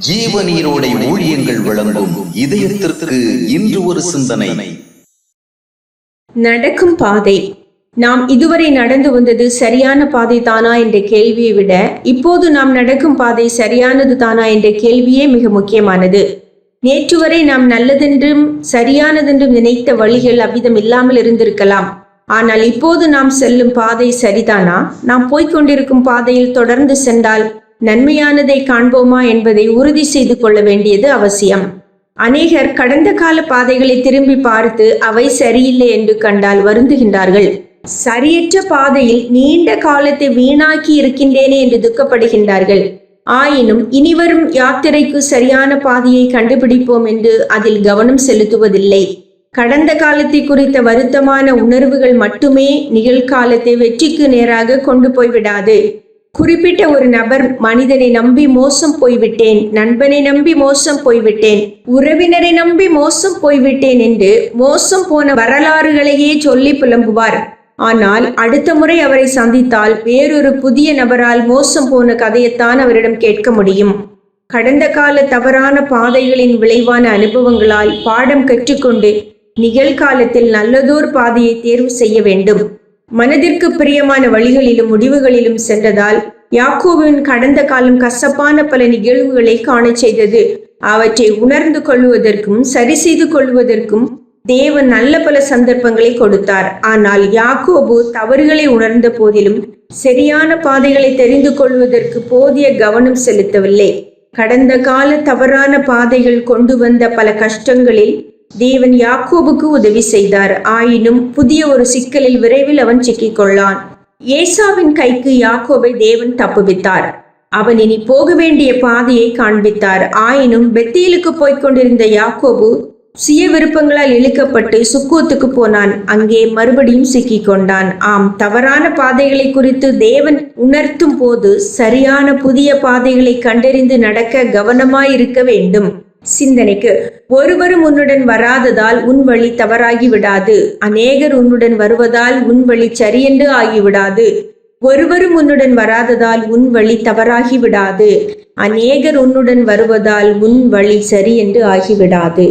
ஜீவநீரோடை ஊழியங்கள் வழங்கும் இதயத்திற்கு இன்று ஒரு சிந்தனை. நடக்கும் பாதை. நாம் இதுவரை நடந்து வந்தது சரியான பாதை தானா என்ற கேள்வியை விட இப்போது நாம் நடக்கும் பாதை சரியானது தானா என்ற கேள்வியே மிக முக்கியமானது. நேற்று வரை நாம் நல்லதென்றும் சரியானதென்றும் நினைத்த வழிகள் அவ்விதம் இல்லாமல் இருந்திருக்கலாம். ஆனால் இப்போது நாம் செல்லும் பாதை சரிதானா? நாம் போய்கொண்டிருக்கும் பாதையில் தொடர்ந்து சென்றால் நன்மையானதை காண்போமா என்பதை உறுதி செய்து கொள்ள வேண்டியது அவசியம். அநேகர் கடந்த கால பாதைகளை திரும்பி பார்த்து அவை சரியில்லை என்று கண்டால் வருந்துகின்றார்கள். சரியற்ற பாதையில் நீண்ட காலத்தை வீணாக்கி இருக்கின்றேனே என்று துக்கப்படுகின்றார்கள். ஆயினும் இனிவரும் யாத்திரைக்கு சரியான பாதையை கண்டுபிடிப்போம் என்று அதில் கவனம் செலுத்துவதில்லை. கடந்த காலத்தை குறித்த வருத்தமான உணர்வுகள் மட்டுமே நிகழ்காலத்தை வெற்றிக்கு நேராக கொண்டு போய்விடாது. குறிப்பிட்ட ஒரு நபர் மனிதனை நம்பி மோசம் போய்விட்டேன், நண்பனை நம்பி மோசம் போய்விட்டேன், உறவினரை நம்பி மோசம் போய்விட்டேன் என்று மோசம் போன வரலாறுகளையே சொல்லி புலம்புவார். ஆனால் அடுத்த முறை அவரை சந்தித்தால் வேறொரு புதிய நபரால் மோசம் போன கதையைத்தான் அவரிடம் கேட்க முடியும். கடந்த கால தவறான பாதைகளின் விளைவான அனுபவங்களால் பாடம் கற்றுக்கொண்டு நிகழ்காலத்தில் நல்லதோர் பாதையை தேர்வு செய்ய வேண்டும். மனதிற்கு பிரியமான வழிகளிலும் முடிவுகளிலும் சென்றதால் யாக்கோபின் கடந்த காலம் கசப்பான பல நிகழ்வுகளை காண செய்தது. அவற்றை உணர்ந்து கொள்வதற்கும் சரி செய்து கொள்வதற்கும் தேவன் நல்ல பல சந்தர்ப்பங்களை கொடுத்தார். ஆனால் யாக்கோபு தவறுகளை உணர்ந்த போதிலும் சரியான பாதைகளை தெரிந்து கொள்வதற்கு போதிய கவனம் செலுத்தவில்லை. கடந்த கால தவறான பாதைகள் கொண்டு வந்த பல கஷ்டங்களில் தேவன் யாக்கோபுக்கு உதவி செய்தார். ஆயினும் புதிய ஒரு சிக்கலில் விரைவில் அவன் சிக்கிக்கொள்ளான். ஏசாவின் கைக்கு யாக்கோபை தேவன் தப்புவித்தார். அவன் இனி போக வேண்டிய பாதையை காண்பித்தார். ஆயினும் பெத்தேலுக்கு போய்கொண்டிருந்த யாக்கோபு சுய விருப்பங்களால் இழுக்கப்பட்டு சுக்கோத்துக்கு போனான். அங்கே மறுபடியும் சிக்கிக்கொண்டான். ஆம், தவறான பாதைகளை குறித்து தேவன் உணர்த்தும் போது சரியான புதிய பாதைகளை கண்டறிந்து நடக்க கவனமாயிருக்க வேண்டும். சிந்தனைக்கு, ஒருவரும் உன்னுடன் வராததால் உன் வழி தவறாகி விடாது. அநேகர் உன்னுடன் வருவதால் உன் வழி சரியென்று ஆகிவிடாது. ஒருவரும் உன்னுடன் வராததால் உன் வழி தவறாகி விடாது. அநேகர் உன்னுடன் வருவதால் உன் வழி சரி என்று ஆகிவிடாது.